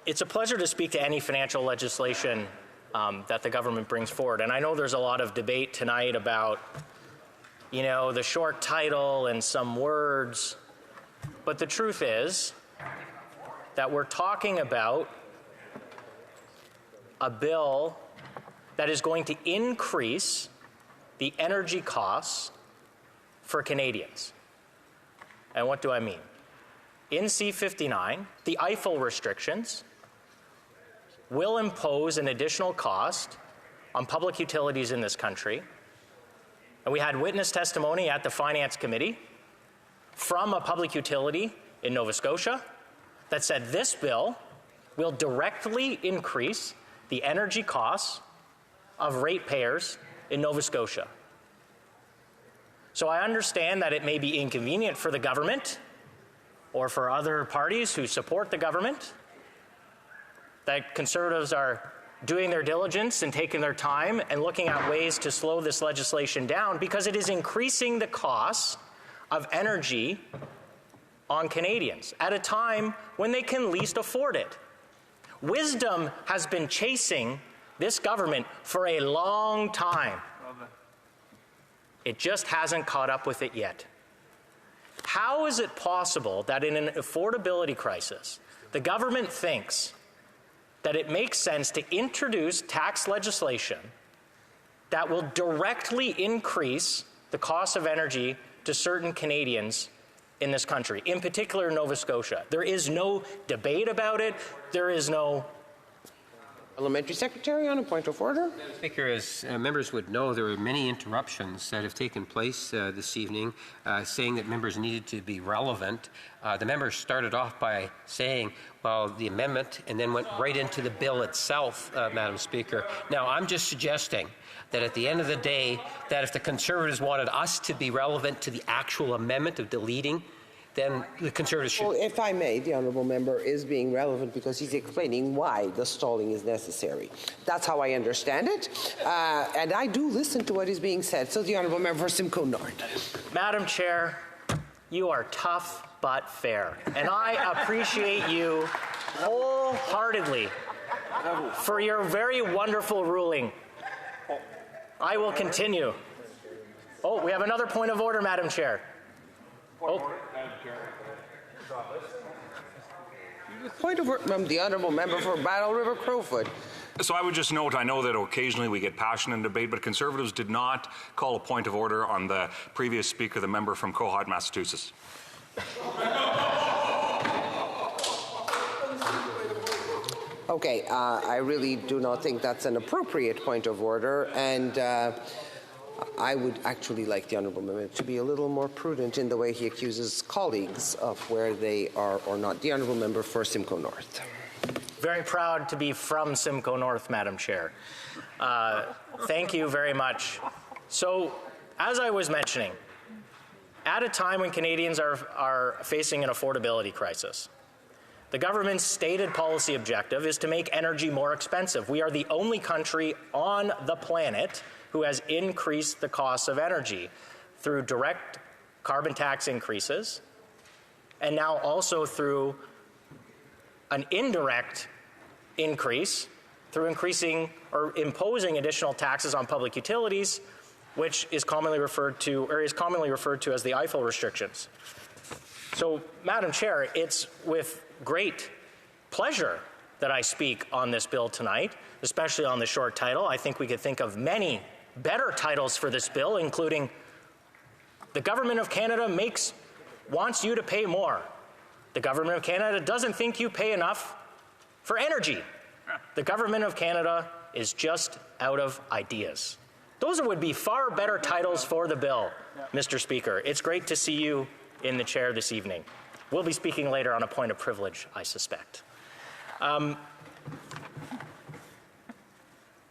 It's a pleasure to speak to any financial legislation that the government brings forward. And I know there's a lot of debate tonight about, you know, the short title and some words. But the truth is that we're talking about a bill that is going to increase the energy costs for Canadians. And what do I mean? In C-59, the Eiffel restrictions will impose an additional cost on public utilities in this country. And we had witness testimony at the Finance Committee from a public utility in Nova Scotia that said this bill will directly increase the energy costs of ratepayers in Nova Scotia. So I understand that it may be inconvenient for the government or for other parties who support the government, that Conservatives are doing their diligence and taking their time and looking at ways to slow this legislation down because it is increasing the costs of energy on Canadians at a time when they can least afford it. Wisdom has been chasing this government for a long time. It just hasn't caught up with it yet. How is it possible that in an affordability crisis, the government thinks that it makes sense to introduce tax legislation that will directly increase the cost of energy to certain Canadians in this country, in particular Nova Scotia? There is no debate about it. There is no... Parliamentary Secretary on a point of order. Madam Speaker, as members would know, there were many interruptions that have taken place this evening, saying that members needed to be relevant. The members started off by saying, well, the amendment, and then went right into the bill itself, Madam Speaker. Now, I'm just suggesting that at the end of the day, that if the Conservatives wanted us to be relevant to the actual amendment of deleting, then the Conservatives should. Well, if I may, the honourable member is being relevant because he's explaining why the stalling is necessary. That's how I understand it, and I do listen to what is being said. So the honourable member for Simcoe North. Madam Chair, you are tough but fair, and I appreciate you wholeheartedly for your very wonderful ruling. I will continue. Oh, we have another point of order, Madam Chair. Point of order from the honourable member for Battle River Crowfoot. So I would just note, I know that occasionally we get passionate in debate, but Conservatives did not call a point of order on the previous speaker, the member from Cohut, Massachusetts. Okay, I really do not think that's an appropriate point of order, and I would actually like the honourable member to be a little more prudent in the way he accuses colleagues of where they are or not. The honourable member for Simcoe North. Very proud to be from Simcoe North, Madam Chair. Thank you very much. So, as I was mentioning, at a time when Canadians are facing an affordability crisis, the government's stated policy objective is to make energy more expensive. We are the only country on the planet who has increased the cost of energy through direct carbon tax increases and now also through an indirect increase through increasing or imposing additional taxes on public utilities, which is commonly referred to as the Eiffel restrictions. So, Madam Chair, it's with great pleasure that I speak on this bill tonight, especially on the short title. I think we could think of many better titles for this bill, including the Government of Canada wants you to pay more. The Government of Canada doesn't think you pay enough for energy. The Government of Canada is just out of ideas. Those would be far better titles for the bill, Mr. Speaker. It's great to see you in the chair this evening. We'll be speaking later on a point of privilege, I suspect.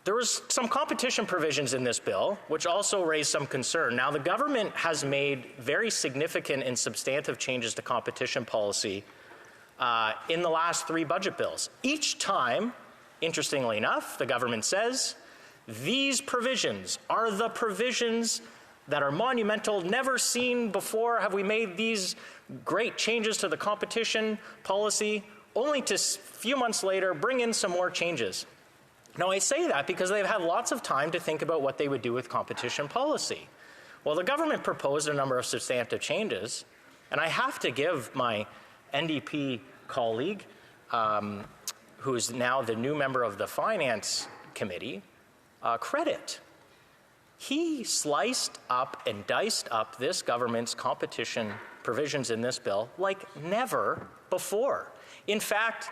There was some competition provisions in this bill, which also raised some concern. Now, the government has made very significant and substantive changes to competition policy in the last 3 budget bills. Each time, interestingly enough, the government says, these provisions are the provisions that are monumental, never seen before. Have we made these great changes to the competition policy? only to a few months later bring in some more changes. Now, I say that because they've had lots of time to think about what they would do with competition policy. Well, the government proposed a number of substantive changes, and I have to give my NDP colleague, who is now the new member of the Finance Committee, credit. He sliced up and diced up this government's competition provisions in this bill like never before. In fact,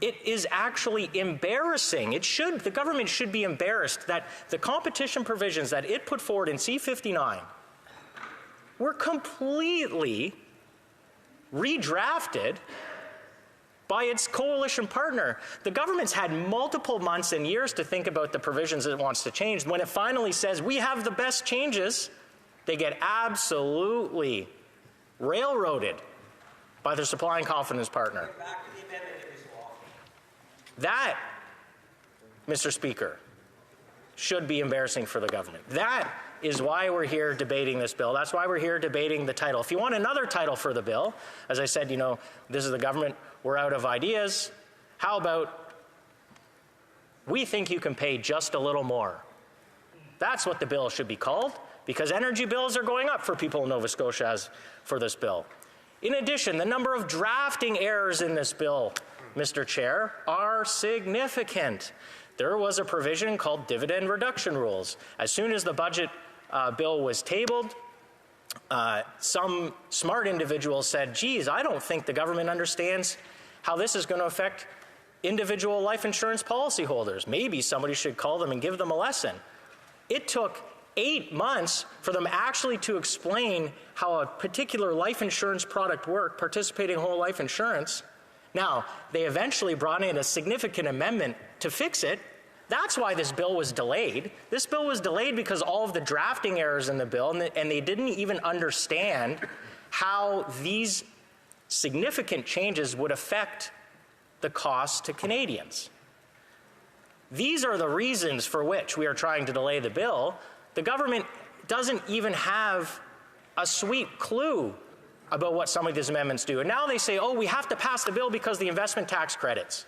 it is actually embarrassing. The government should be embarrassed that the competition provisions that it put forward in C-59 were completely redrafted by its coalition partner. The government's had multiple months and years to think about the provisions it wants to change. When it finally says, we have the best changes, they get absolutely railroaded by their supply and confidence partner. That, Mr. Speaker, should be embarrassing for the government. That is why we're here debating this bill. That's why we're here debating the title. If you want another title for the bill, as I said, this is the government, we're out of ideas. How about, we think you can pay just a little more? That's what the bill should be called, because energy bills are going up for people in Nova Scotia as for this bill. In addition, the number of drafting errors in this bill, Mr. Chair, are significant. There was a provision called dividend reduction rules. As soon as the budget bill was tabled, some smart individuals said, geez, I don't think the government understands how this is going to affect individual life insurance policyholders. Maybe somebody should call them and give them a lesson. It took 8 months for them actually to explain how a particular life insurance product worked, participating whole life insurance. Now, they eventually brought in a significant amendment to fix it. That's why this bill was delayed. This bill was delayed because all of the drafting errors in the bill, and they didn't even understand how these significant changes would affect the cost to Canadians. These are the reasons for which we are trying to delay the bill. The government doesn't even have a sweet clue about what some of these amendments do. And now they say, oh, we have to pass the bill because the investment tax credits.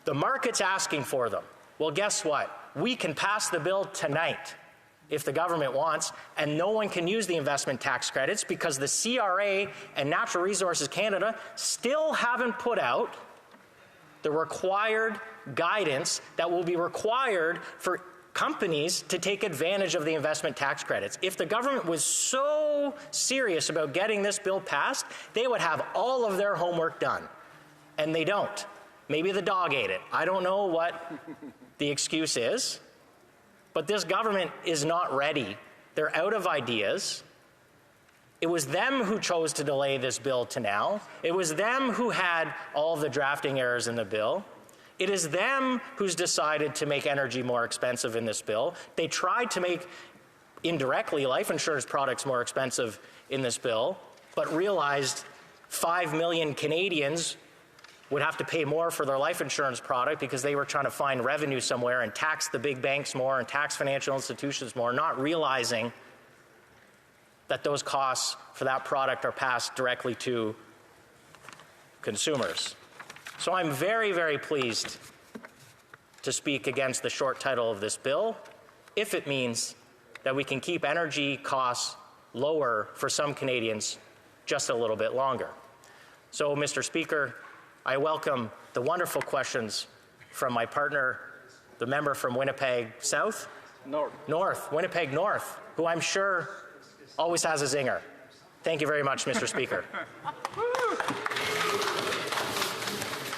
The market's asking for them. Well, guess what? We can pass the bill tonight if the government wants, and no one can use the investment tax credits because the CRA and Natural Resources Canada still haven't put out the required guidance that will be required for companies to take advantage of the investment tax credits. If the government was so serious about getting this bill passed, they would have all of their homework done. And they don't. Maybe the dog ate it. I don't know what the excuse is, but this government is not ready. They're out of ideas. It was them who chose to delay this bill to now. It was them who had all of the drafting errors in the bill. It is them who's decided to make energy more expensive in this bill. They tried to make, indirectly, life insurance products more expensive in this bill, but realized 5 million Canadians would have to pay more for their life insurance product because they were trying to find revenue somewhere and tax the big banks more and tax financial institutions more, not realizing that those costs for that product are passed directly to consumers. So I'm very, very pleased to speak against the short title of this bill if it means that we can keep energy costs lower for some Canadians just a little bit longer. So, Mr. Speaker, I welcome the wonderful questions from my partner, the member from Winnipeg South? Winnipeg North, who I'm sure always has a zinger. Thank you very much, Mr. Speaker.